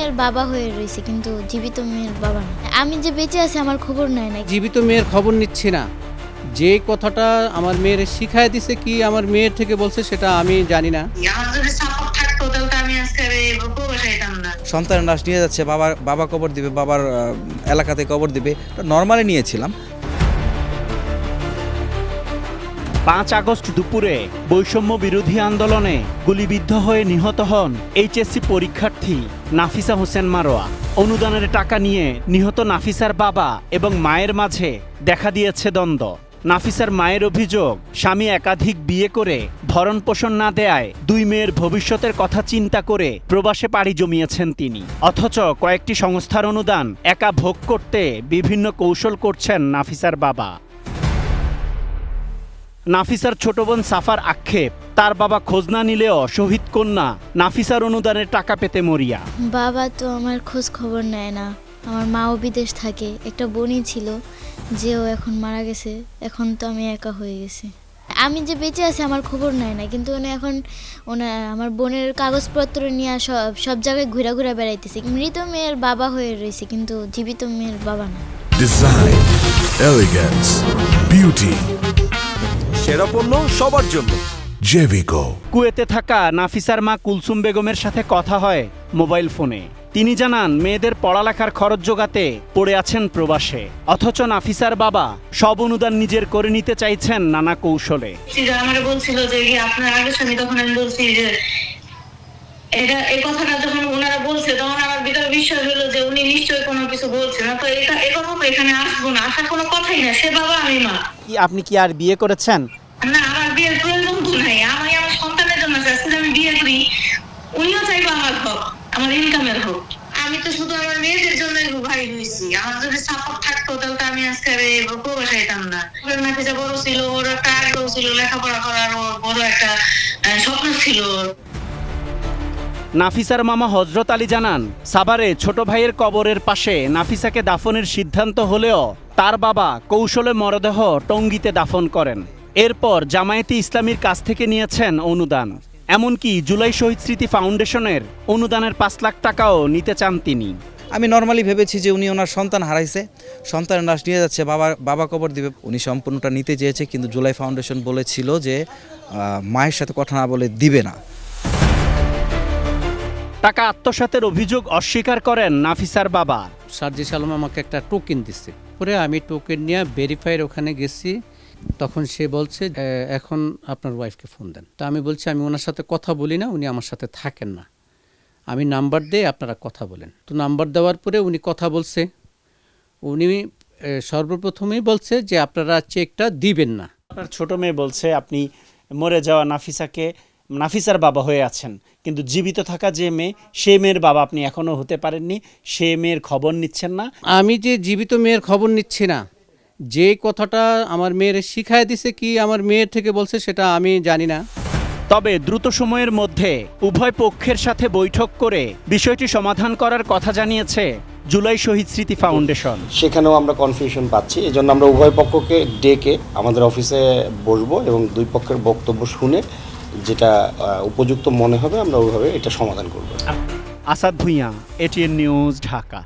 মেয়ের বাবা হয়ে রয়েছে, কিন্তু জীবিত মেয়ের বাবা না। আমি যে বেঁচে আছি আমার খবর নাই না। জীবিত মেয়ের খবর নিচ্ছি না। যে কথাটা আমার মেয়ের শিখায় দিছে কি আমার মেয়ের থেকে বলছে সেটা আমি জানি না। সন্তানের লাশ নিয়ে যাচ্ছে, বাবা কবর দিবে, বাবার এলাকাতে কবর দিবে, নর্মালি নিয়েছিলাম। 5 আগস্ট দুপুরে বৈষম্য বিরোধী আন্দোলনে গুলিবিদ্ধ হয়ে নিহত হন এইচএসসি পরীক্ষার্থী নাফিসা হোসেন মারোয়া। অনুদানের টাকা নিয়ে নিহত নাফিসার বাবা এবং মায়ের মাঝে দেখা দিয়েছে দ্বন্দ্ব। নাফিসার মায়ের অভিযোগ, স্বামী একাধিক বিয়ে করে ভরণ পোষণ না দেয়ায় 2 মেয়ের ভবিষ্যতের কথা চিন্তা করে প্রবাসে পাড়ি জমিয়েছেন তিনি। অথচ কয়েকটি সংস্থার অনুদান একা ভোগ করতে বিভিন্ন কৌশল করছেন নাফিসার বাবা। নাফিসার ছোট বোন সাফার আক্ষেপ, তার বাবা খোঁজ না নিলেও শহীদ কন্যা নাফিসার অনুদানের টাকা পেতে মরিয়া। বাবা তো আমার খোঁজ খবর নেয় না। আমার মাও বিদেশ থাকে, একটা বোনই ছিল, যেও এখন মারা গেছে। এখন তো আমি একা হয়ে গেছি। আমি যে বেঁচে আছি আমার খবর নেয় না, কিন্তু উনি এখন আমার বোনের কাগজপত্র নিয়ে সব জায়গায় ঘুরা ঘুরা বেড়াইতেছে। মৃত মেয়ের বাবা হয়ে রয়েছে, কিন্তু জীবিত মেয়ের বাবা না। ডিজাইন, এলিগেন্স, বিউটি, সেরা পণ্য সবার জন্য জেভিকো। কুয়েতে থাকা নাফিসার মা কুলসুম বেগমের সাথে কথা হয় মোবাইল ফোনে। তিনি জানান মেয়েদের পড়ালেখার খরচ জোগাতে পড়ে আছেন প্রবাসে। অথচ নাফিসার বাবা সব অনুদান নিজের করে নিতে চাইছেন নানা কৌশলে। আমার বলছিল যে আপনার আগে স্বামী, তখন আমি বলছি যে এটা এই কথাটা যখন ওনারা বলছে তখন আমার ভিতরে বিশ্বাস হলো যে উনি নিশ্চয়ই কোনো কিছু বলছে না। তো এটা কথা তো এখানে আসবো না, আসার কোনো কথাই না। সে বাবা, আমি মা। আপনি কি আর বিয়ে করেছেন? না, আমার বিয়ের প্রয়োজন তো নাই। আমি আমার সন্তানের জন্য চাচ্ছি আমি বিয়ে করি, উনিও চাইবো আমার হোক, আমার ইনকামের হোক। আমি তো শুধু আমার মেয়েদের জন্য ভাই হয়েছি। আমার যদি সাপোর্ট থাকতো তাহলে তো আমি আজকে প্রবাসে যেতাম না। নাফিসা বড় ছিল, ওর একটা আগ্রহ ছিল লেখাপড়া করার, ওর বড় একটা স্বপ্ন ছিল। নাফিসার মামা হযরত আলী জানান, সাভারে ছোট ভাইয়ের কবরের পাশে নাফিসাকে দাফনের সিদ্ধান্ত হলেও তার বাবা কৌশলে মরদেহ টঙ্গীতে দাফন করেন। এরপর জামায়াতে ইসলামীর কাছ থেকে নিয়েছেন অনুদান। এমনকি জুলাই শহীদ স্মৃতি ফাউন্ডেশনের অনুদানের 5 লাখ টাকাও নিতে চান তিনি। আমি নর্মালি ভেবেছি যে উনি ওনার সন্তান হারাইছে, সন্তানের লাশ নিয়ে যাচ্ছে, বাবা কবর দিবে, উনি সম্পূর্ণটা নিতে চেয়েছে। কিন্তু জুলাই ফাউন্ডেশন বলেছিল যে মায়ের সাথে কথা না বলে দিবে না। টাকা আত্মসাতের অভিযোগ অস্বীকার করেন নাফিসার বাবা। সার্জিস আলম আমাকে একটা টোকেন দিচ্ছে, পরে আমি টোকেন নিয়ে ভেরিফাইয়ের ওখানে গেছি। তখন সে বলছে এখন আপনার ওয়াইফকে ফোন দেন। তা আমি বলছি আমি ওনার সাথে কথা বলি না, উনি আমার সাথে থাকেন না, আমি নাম্বার দিয়ে আপনারা কথা বলেন। তো নাম্বার দেওয়ার পরে উনি কথা বলছে। উনি সর্বপ্রথমেই বলছে যে আপনারা চেকটা দিবেন না। আপনার ছোট মেয়ে বলছে আপনি মরে যাওয়া নাফিসার বাবা হয়ে আছেন, কিন্তু জীবিত থাকা যে মেয়ে, সে মেয়ের বাবা আপনি এখনো হতে পারেননি, সে মেয়ের খবর নিচ্ছেন না। আমি যে জীবিত মেয়ের খবর নিচ্ছি না। যে কথাটা আমার মেয়ের শিখায় দিছে কি আমার মেয়ের থেকে বলছে সেটা আমি জানি না। তবে দ্রুত সময়ের মধ্যে উভয় পক্ষের সাথে বৈঠক করে বিষয়টি সমাধান করার কথা জানিয়েছে জুলাই শহীদ স্মৃতি ফাউন্ডেশন। সেখানেও আমরা কনফিউশন পাচ্ছি, এজন্য আমরা উভয় পক্ষকে ডেকে আমাদের অফিসে বসবো এবং 2 পক্ষের বক্তব্য শুনে যেটা উপযুক্ত মনে হবে আমরা ওইভাবে এটা সমাধান করব। Asad Bhuiyan, ATN news, Dhaka.